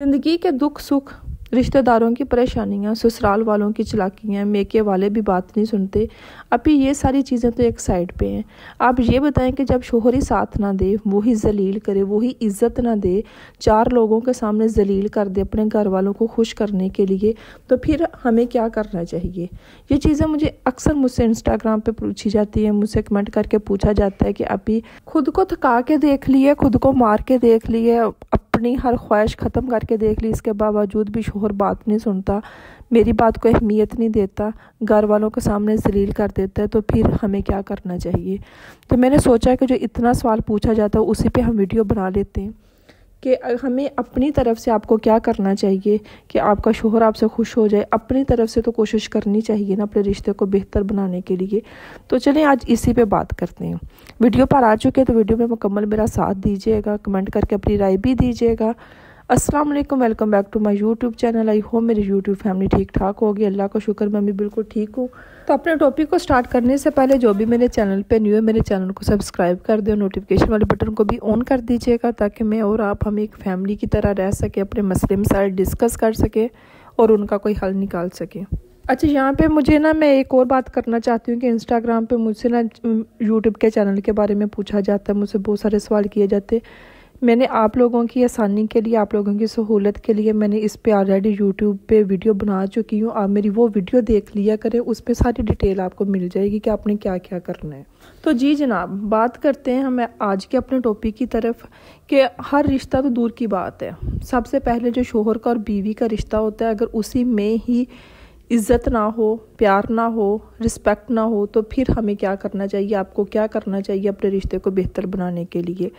जिंदगी के दुख सुख, रिश्तेदारों की परेशानियां, ससुराल वालों की चालाकियां, मेके वाले भी बात नहीं सुनते। अभी ये सारी चीज़ें तो एक साइड पे हैं। आप ये बताएं कि जब शोहर ही साथ ना दे, वो ही जलील करे, वो ही इज्जत ना दे, चार लोगों के सामने जलील कर दे अपने घर वालों को खुश करने के लिए, तो फिर हमें क्या करना चाहिए? ये चीज़ें मुझे अक्सर मुझसे इंस्टाग्राम पे पूछी जाती है, मुझसे कमेंट करके पूछा जाता है कि अभी खुद को थका के देख लिए, खुद को मार के देख लिए, अपनी हर ख्वाहिश ख़त्म करके देख ली, इसके बावजूद भी शोहर बात नहीं सुनता, मेरी बात को अहमियत नहीं देता, घर वालों के सामने जलील कर देता है, तो फिर हमें क्या करना चाहिए? तो मैंने सोचा कि जो इतना सवाल पूछा जाता है उसी पे हम वीडियो बना लेते हैं कि हमें अपनी तरफ से आपको क्या करना चाहिए कि आपका शोहर आपसे खुश हो जाए। अपनी तरफ से तो कोशिश करनी चाहिए ना अपने रिश्ते को बेहतर बनाने के लिए। तो चलें आज इसी पे बात करते हैं। वीडियो पर आ चुके हैं तो वीडियो में मुकम्मल मेरा साथ दीजिएगा, कमेंट करके अपनी राय भी दीजिएगा। अस्सलाम वालेकुम, welcome back to my YouTube channel. I hope मेरी यूट्यूब फैमिली ठीक ठाक होगी, अल्लाह का शुक्र मैं भी बिल्कुल ठीक हूँ। तो अपने टॉपिक को स्टार्ट करने से पहले जो भी मेरे चैनल पे न्यू है, मेरे चैनल को सब्सक्राइब कर दे, नोटिफिकेशन वाले बटन को भी ऑन कर दीजिएगा ताकि मैं और आप हम एक फैमिली की तरह रह सके, अपने मसले मसाइल डिस्कस कर सके और उनका कोई हल निकाल सके। अच्छा, यहाँ पे मुझे ना मैं एक और बात करना चाहती हूँ कि इंस्टाग्राम पे मुझसे ना यूट्यूब के चैनल के बारे में पूछा जाता है, मुझसे बहुत सारे सवाल किए जाते हैं। मैंने आप लोगों की आसानी के लिए, आप लोगों की सहूलत के लिए मैंने इस पे ऑलरेडी यूट्यूब पे वीडियो बना चुकी हूँ। आप मेरी वो वीडियो देख लिया करें, उस पर सारी डिटेल आपको मिल जाएगी कि आपने क्या क्या करना है। तो जी जनाब, बात करते हैं हम आज के अपने टॉपिक की तरफ कि हर रिश्ता तो दूर की बात है। सबसे पहले जो शोहर का और बीवी का रिश्ता होता है, अगर उसी में ही इज़्ज़त ना हो, प्यार ना हो, रिस्पेक्ट ना हो, तो फिर हमें क्या करना चाहिए? आपको क्या करना चाहिए अपने रिश्ते को बेहतर बनाने के लिए?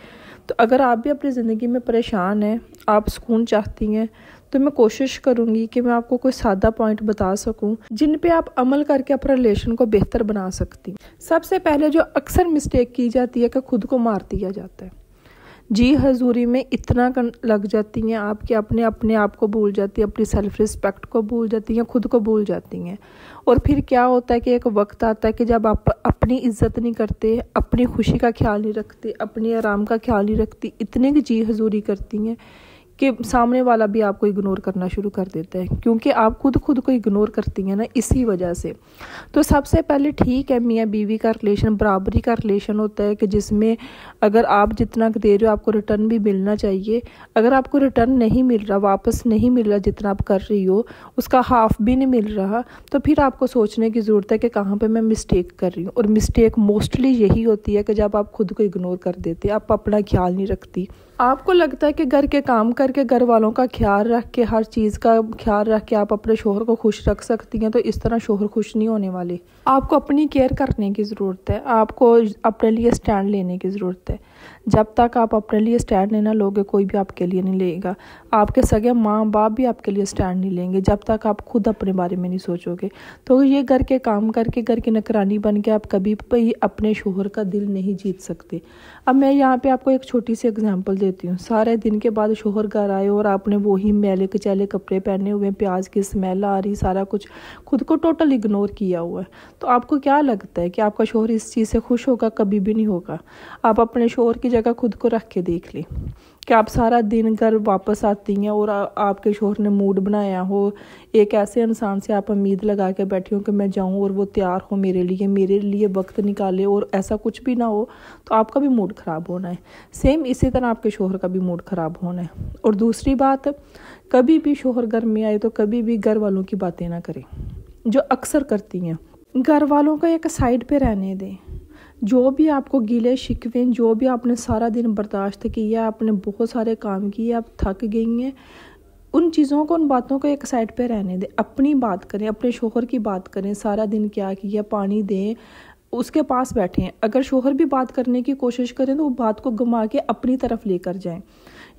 तो अगर आप भी अपनी ज़िंदगी में परेशान हैं, आप सुकून चाहती हैं, तो मैं कोशिश करूँगी कि मैं आपको कोई सादा पॉइंट बता सकूँ जिन पे आप अमल करके अपने रिलेशन को बेहतर बना सकती। सबसे पहले जो अक्सर मिस्टेक की जाती है कि खुद को मार दिया जाता है। जी हजूरी में इतना लग जाती हैं आप कि अपने आप को भूल जाती हैं, अपनी सेल्फ रिस्पेक्ट को भूल जाती हैं, खुद को भूल जाती हैं। और फिर क्या होता है कि एक वक्त आता है कि जब आप अपनी इज्जत नहीं करते, अपनी खुशी का ख्याल नहीं रखते, अपने आराम का ख्याल नहीं रखती, इतनी जी हजूरी करती हैं कि सामने वाला भी आपको इग्नोर करना शुरू कर देता है, क्योंकि आप खुद को इग्नोर करती हैं ना, इसी वजह से। तो सबसे पहले ठीक है, मियाँ बीवी का रिलेशन बराबरी का रिलेशन होता है कि जिसमें अगर आप जितना दे रहे हो आपको रिटर्न भी मिलना चाहिए। अगर आपको रिटर्न नहीं मिल रहा, वापस नहीं मिल रहा, जितना आप कर रही हो उसका हाफ भी नहीं मिल रहा, तो फिर आपको सोचने की ज़रूरत है कि कहाँ पर मैं मिस्टेक कर रही हूँ। और मिस्टेक मोस्टली यही होती है कि जब आप खुद को इग्नोर कर देते, आप अपना ख्याल नहीं रखती। आपको लगता है कि घर के काम करके, घर वालों का ख्याल रख के, हर चीज़ का ख्याल रख के आप अपने शोहर को खुश रख सकती हैं, तो इस तरह शोहर खुश नहीं होने वाले। आपको अपनी केयर करने की ज़रूरत है, आपको अपने लिए स्टैंड लेने की ज़रूरत है। जब तक आप अपने लिए स्टैंड नहीं लोगे, कोई भी आपके लिए नहीं लेगा। आपके सगे माँ बाप भी आपके लिए स्टैंड नहीं लेंगे जब तक आप खुद अपने बारे में नहीं सोचोगे। तो ये घर के काम करके, घर की नौकरानी बन के आप कभी भी अपने शोहर का दिल नहीं जीत सकते। अब मैं यहाँ पे आपको एक छोटी सी एग्जांपल देती हूँ। सारे दिन के बाद शोहर घर आए और आपने वही मैले कचैले कपड़े पहने हुए, प्याज की स्मेल आ रही, सारा कुछ खुद को टोटल इग्नोर किया हुआ है, तो आपको क्या लगता है कि आपका शोहर इस चीज़ से खुश होगा? कभी भी नहीं होगा। आप अपने शोहर की जगह खुद को रख के देख लें कि आप सारा दिन घर वापस आती हैं और आपके शोहर ने मूड बनाया हो, एक ऐसे इंसान से आप उम्मीद लगा के बैठी हो कि मैं जाऊं और वो तैयार हो मेरे लिए वक्त निकाले, और ऐसा कुछ भी ना हो, तो आपका भी मूड ख़राब होना है। सेम इसी तरह आपके शोहर का भी मूड ख़राब होना है। और दूसरी बात, कभी भी शोहर घर में आए तो कभी भी घर वालों की बातें ना करें, जो अक्सर करती हैं। घर वालों को एक साइड पे रहने दें। जो भी आपको गिले शिकवे, जो भी आपने सारा दिन बर्दाश्त किया, आपने बहुत सारे काम किए, आप थक गई हैं, उन चीज़ों को, उन बातों को एक साइड पे रहने दें। अपनी बात करें, अपने शोहर की बात करें, सारा दिन क्या किया, पानी दें, उसके पास बैठें। अगर शोहर भी बात करने की कोशिश करें तो वो बात को घुमा के अपनी तरफ लेकर जाएं।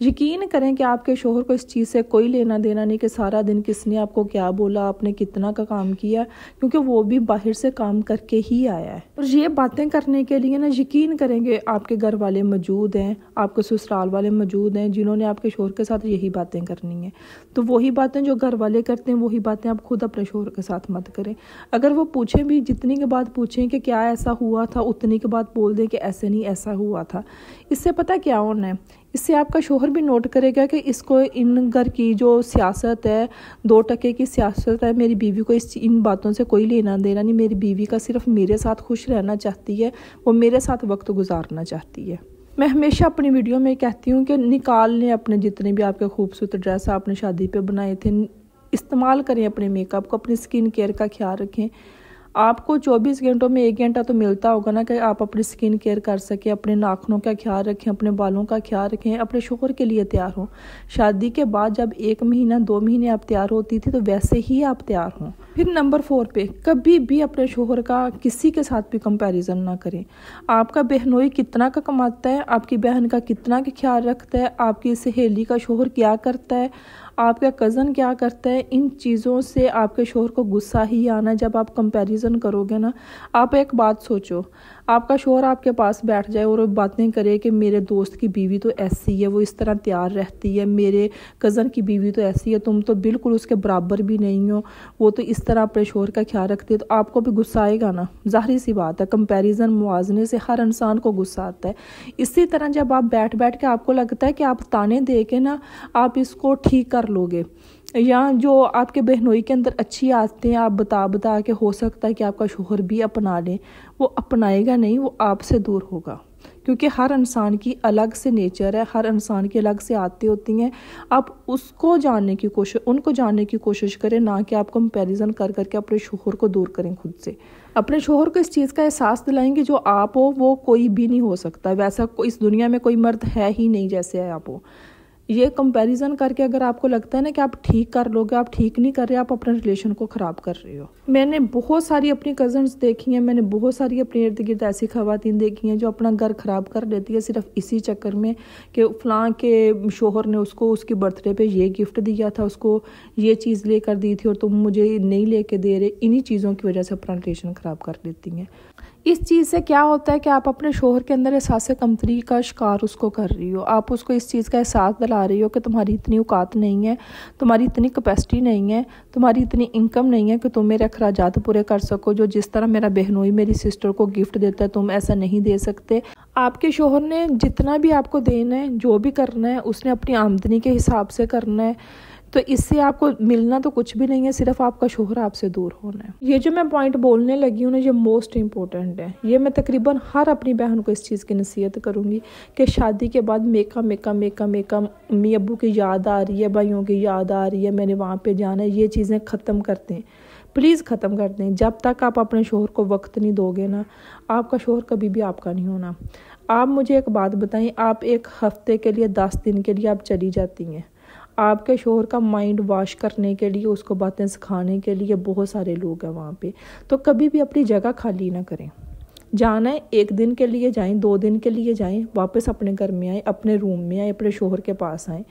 यकीन करें कि आपके शोहर को इस चीज़ से कोई लेना देना नहीं कि सारा दिन किसने आपको क्या बोला, आपने कितना का काम किया, क्योंकि वो भी बाहर से काम करके ही आया है। और ये बातें करने के लिए ना, यकीन करेंगे आपके घर वाले मौजूद हैं, आपके ससुराल वाले मौजूद हैं जिन्होंने आपके शोहर के साथ यही बातें करनी है। तो वही बातें जो घर वाले करते हैं, वही बातें आप खुद अपने शोहर के साथ मत करें। अगर वो पूछें भी, जितनी के बाद पूछें कि क्या क्या ऐसा हुआ था उतने के बाद बोल दें कि ऐसे नहीं ऐसा हुआ था। इससे पता क्या होना है, इससे आपका शोहर भी नोट करेगा कि इसको इन घर की जो सियासत है, 2% की सियासत है, मेरी बीवी को इन बातों से कोई लेना देना नहीं, मेरी बीवी का सिर्फ मेरे साथ खुश रहना चाहती है, वो मेरे साथ वक्त गुजारना चाहती है। मैं हमेशा अपनी वीडियो में कहती हूँ कि निकाल लें अपने जितने भी आपके खूबसूरत ड्रेस आपने शादी पे बनाए थे, इस्तेमाल करें अपने मेकअप को, अपनी स्किन केयर का ख्याल रखें। आपको 24 घंटों में 1 घंटा तो मिलता होगा ना कि आप अपनी स्किन केयर कर सकें, अपने नाखूनों का ख्याल रखें, अपने बालों का ख्याल रखें, अपने शोहर के लिए तैयार हों। शादी के बाद जब 1 महीना 2 महीने आप तैयार होती थी तो वैसे ही आप तैयार हों। फिर नंबर 4 पे, कभी भी अपने शोहर का किसी के साथ भी कंपैरिजन ना करें। आपका बहनोई कितना का कमाता है, आपकी बहन का कितना का ख्याल रखता है, आपकी सहेली का शोहर क्या करता है, आपका कज़न क्या करता है, इन चीज़ों से आपके शोहर को गुस्सा ही आना। जब आप कंपैरिजन करोगे ना, आप एक बात सोचो, आपका शोहर आपके पास बैठ जाए और बातें करे कि मेरे दोस्त की बीवी तो ऐसी है, वो इस तरह तैयार रहती है, मेरे कज़न की बीवी तो ऐसी है, तुम तो बिल्कुल उसके बराबर भी नहीं हो, वो तो इस तरह अपने शोहर का ख्याल रखती है, तो आपको भी गुस्सा आएगा ना। ज़ाहिर सी बात है, कंपैरिजन मुआवजे से हर इंसान को गुस्सा आता है। इसी तरह जब आप बैठ बैठ के आपको लगता है कि आप ताने दे के ना आप इसको ठीक कर लोगे, या जो आपके बहनोई के अंदर अच्छी आदतें आप बता के हो सकता है कि आपका शोहर भी अपना ले, वो अपनाएगा नहीं, वो आपसे दूर होगा। क्योंकि हर इंसान की अलग से नेचर है, हर इंसान की अलग से आदतें होती हैं। आप उनको जानने की कोशिश करें, ना कि आप कंपैरिजन कर करके अपने शोहर को दूर करें खुद से। अपने शोहर को इस चीज़ का एहसास दिलाएंगे जो आप हो वो कोई भी नहीं हो सकता, वैसा इस दुनिया में कोई मर्द है ही नहीं जैसे है आप हो। ये कंपैरिजन करके अगर आपको लगता है ना कि आप ठीक कर लोगे, आप ठीक नहीं कर रहे, आप अपने रिलेशन को ख़राब कर रहे हो। मैंने बहुत सारी अपनी कज़न्स देखी हैं, मैंने बहुत सारी अपने इर्द गिर्द ऐसी ख़वातीन देखी हैं जो अपना घर ख़राब कर देती है सिर्फ इसी चक्कर में कि फ़लाँ के शोहर ने उसको उसकी बर्थडे पे ये गिफ्ट दिया था, उसको ये चीज़ लेकर दी थी और तुम मुझे नहीं लेके दे रहे। इन्हीं चीज़ों की वजह से अपना रिलेशन ख़राब कर देती हैं। इस चीज़ से क्या होता है कि आप अपने शोहर के अंदर एहसास कमतरी का शिकार उसको कर रही हो, आप उसको इस चीज़ का एहसास दिला रही हो कि तुम्हारी इतनी औकात नहीं है, तुम्हारी इतनी कैपेसिटी नहीं है, तुम्हारी इतनी इनकम नहीं है कि तुम मेरे अखराजात पूरे कर सको। जो जिस तरह मेरा बहनोई मेरी सिस्टर को गिफ्ट देता है तुम ऐसा नहीं दे सकते। आपके शोहर ने जितना भी आपको देना है, जो भी करना है, उसने अपनी आमदनी के हिसाब से करना है। तो इससे आपको मिलना तो कुछ भी नहीं है, सिर्फ आपका शोहर आपसे दूर होना है। ये जो मैं पॉइंट बोलने लगी हूँ ना, ये मोस्ट इम्पोर्टेंट है। ये मैं तकरीबन हर अपनी बहन को इस चीज़ की नसीहत करूँगी कि शादी के बाद मेका मम्मी अब्बू की याद आ रही है, भाइयों की याद आ रही है, मैंने वहाँ पे जाना है, ये चीज़ें ख़त्म करते हैं, प्लीज़ ख़त्म कर दें। जब तक आप अपने शोहर को वक्त नहीं दोगे ना, आपका शोहर कभी भी आपका नहीं होना। आप मुझे एक बात बताएं, आप एक हफ्ते के लिए 10 दिन के लिए आप चली जाती हैं, आपके शोहर का माइंड वॉश करने के लिए, उसको बातें सिखाने के लिए बहुत सारे लोग हैं वहाँ पे। तो कभी भी अपनी जगह खाली ना करें। जाना है 1 दिन के लिए जाएं, 2 दिन के लिए जाएं, वापस अपने घर में आएँ, अपने रूम में आएँ, अपने शोहर के पास आएँ।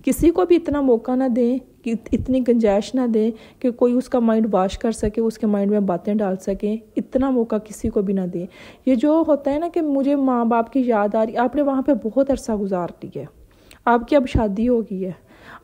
किसी को भी इतना मौका ना दें, कि इतनी गुंजाइश ना दें कि कोई उसका माइंड वॉश कर सके, उसके माइंड में बातें डाल सकें। इतना मौका किसी को भी ना दें। ये जो होता है ना कि मुझे माँ बाप की याद आ रही, आपने वहाँ पे बहुत अरसा गुजार लिया है, आपकी अब शादी हो गई है,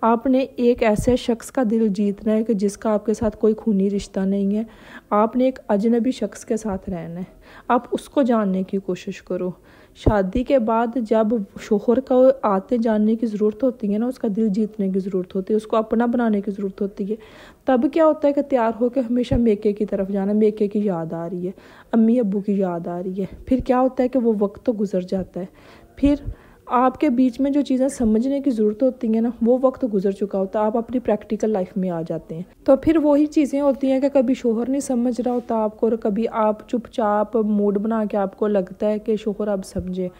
आपने एक ऐसे शख्स का दिल जीतना है कि जिसका आपके साथ कोई खूनी रिश्ता नहीं है, आपने एक अजनबी शख्स के साथ रहना है, आप उसको जानने की कोशिश करो। शादी के बाद जब शोहर को आते जानने की ज़रूरत होती है ना, उसका दिल जीतने की ज़रूरत होती है, उसको अपना बनाने की ज़रूरत होती है, तब क्या होता है कि तैयार होकर हमेशा मेके की तरफ जाना, मेके की याद आ रही है, अम्मी अब्बू की याद आ रही है। फिर क्या होता है कि वो वक्त तो गुजर जाता है, फिर आपके बीच में जो चीज़ें समझने की ज़रूरत होती है ना, वो वक्त गुजर चुका होता है, आप अपनी प्रैक्टिकल लाइफ में आ जाते हैं। तो फिर वही चीज़ें होती हैं कि कभी शोहर नहीं समझ रहा होता आपको, और कभी आप चुपचाप मूड बना के आपको लगता है कि शोहर अब समझे।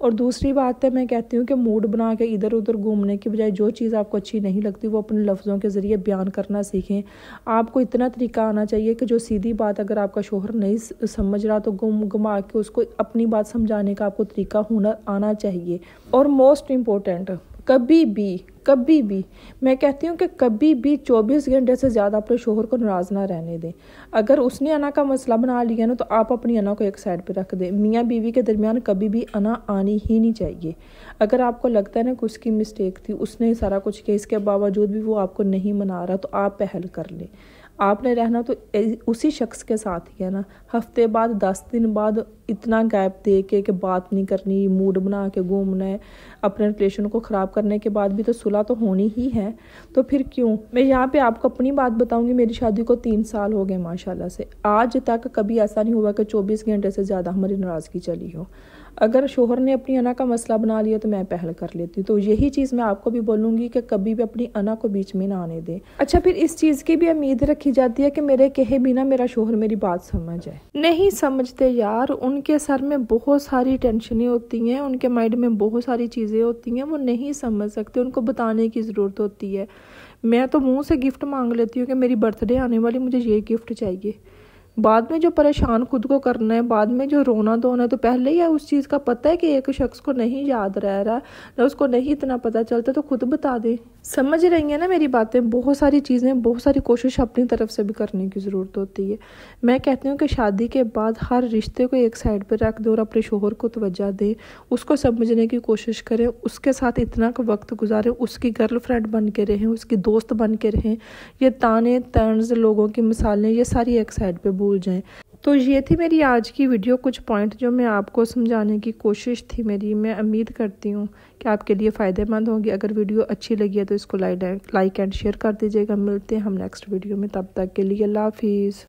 और दूसरी बात है, मैं कहती हूँ कि मूड बना के इधर उधर घूमने की बजाय जो चीज़ आपको अच्छी नहीं लगती वो अपने लफ्ज़ों के ज़रिए बयान करना सीखें। आपको इतना तरीका आना चाहिए कि जो सीधी बात अगर आपका शोहर नहीं समझ रहा तो घुमा के उसको अपनी बात समझाने का आपको तरीका आना चाहिए। और मोस्ट इम्पोर्टेंट, कभी भी मैं कहती हूँ कि कभी भी 24 घंटे से ज़्यादा अपने शोहर को नाराज़ ना रहने दें। अगर उसने अना का मसला बना लिया ना, तो आप अपनी अना को एक साइड पे रख दें। मियाँ बीवी के दरमियान कभी भी अना आनी ही नहीं चाहिए। अगर आपको लगता है ना कि उसकी मिस्टेक थी, उसने सारा कुछ किया, इसके बावजूद भी वो आपको नहीं मना रहा, तो आप पहल कर लें। आपने रहना तो उसी शख्स के साथ ही है ना। हफ्ते बाद 10 दिन बाद इतना गैप दे के बात नहीं करनी, मूड बना के घूमना है, अपने रिलेशन को ख़राब करने के बाद भी तो सुलह तो होनी ही है। तो फिर क्यों? मैं यहाँ पे आपको अपनी बात बताऊँगी। मेरी शादी को 3 साल हो गए माशाल्लाह से। आज तक कभी ऐसा नहीं हुआ कि 24 घंटे से ज़्यादा हमारी नाराज़गी चली हो। अगर शोहर ने अपनी अना का मसला बना लिया तो मैं पहल कर लेती हूँ। तो यही चीज़ मैं आपको भी बोलूँगी कि कभी भी अपनी अना को बीच में ना आने दें। अच्छा, फिर इस चीज़ की भी उम्मीद रखी जाती है कि मेरे कहे बिना मेरा शोहर मेरी बात समझ जाए। नहीं समझते यार। उनके सर में बहुत सारी टेंशनें होती हैं, उनके माइंड में बहुत सारी चीज़ें होती हैं, वो नहीं समझ सकते। उनको बताने की ज़रूरत होती है। मैं तो मुँह से गिफ्ट मांग लेती हूँ कि मेरी बर्थडे आने वाली, मुझे ये गिफ्ट चाहिए। बाद में जो परेशान खुद को करना है, बाद में जो रोना धोना है, तो पहले ही उस चीज़ का पता है कि एक शख्स को नहीं याद रह रहा ना, उसको नहीं इतना पता चलता, तो खुद बता दे। समझ रही है ना मेरी बातें? बहुत सारी चीज़ें, बहुत सारी कोशिश अपनी तरफ से भी करने की ज़रूरत होती है। मैं कहती हूँ कि शादी के बाद हर रिश्ते को एक साइड पर रख दे और अपने शोहर को तवज्जो दे, उसको समझने की कोशिश करें, उसके साथ इतना का वक्त गुजारें, उसकी गर्लफ्रेंड बन के रहें, उसकी दोस्त बन के रहें। ये ताने तंज, लोगों की मिसालें, ये सारी एक साइड पर भूल जाएं। तो ये थी मेरी आज की वीडियो, कुछ पॉइंट जो मैं आपको समझाने की कोशिश थी मेरी। मैं उम्मीद करती हूँ कि आपके लिए फ़ायदेमंद होगी। अगर वीडियो अच्छी लगी है तो इसको लाइक एंड शेयर कर दीजिएगा। मिलते हैं हम नेक्स्ट वीडियो में, तब तक के लिए अल्लाह हाफिज़।